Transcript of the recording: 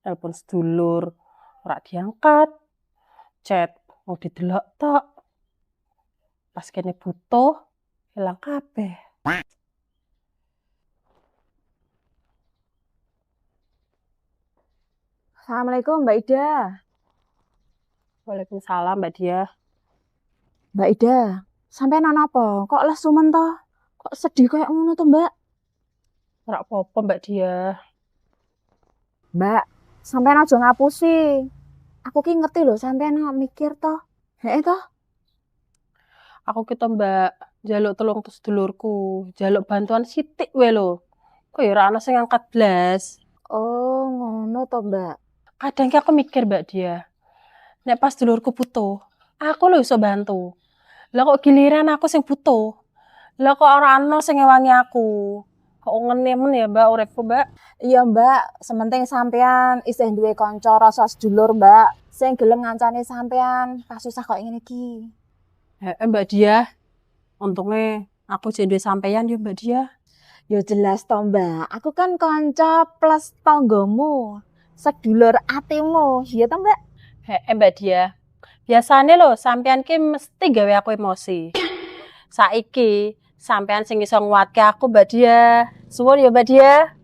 Telepon sedulur ora diangkat, chat mau didelok tok. Pas kene butuh ilang kabeh. Assalamualaikum Mbak Ida. Waalaikumsalam Mbak Dia. Mbak Ida, sampean ana apa? Kok lesu men to? Kok sedih kayak ngono to, Mbak? Ora apa-apa Mbak Dia. Mbak, sampean aja ngapusi. Aku ki ngerti lho sampean mikir to. Heeh to? Aku kita Mbak jaluk tolong terus sedulurku, jaluk bantuan sithik wae lho. Kok ya ora ana sing angkat blas. Oh, ngono to, Mbak. Kadang ki aku mikir Mbak Dia, nek pas sedulurku butuh, aku lho iso bantu. Lah kok giliran aku sing butuh. Lah kok ora ana sing ngewangi aku. Kok ngene men ya Mbak uripku Mbak. Iya, Mbak, sementing sampean isih duwe kanca rasa sedulur, Mbak. Sing gelem ngancani sampean pas susah kok ngene iki. Heeh Mbak Dia. Untungnya aku jek duwe sampeyan ya Mbak Dia. Ya jelas to, Mbak. Aku kan kanca plus tanggamu. Sedulur atimu. Iya to, Mbak? Heeh Mbak Dia. Biasane lho sampeyan ki mesti gawe aku emosi. Saiki sampeyan sing iso nguatke aku Mbak Dia. Suwun ya Mbak Dia.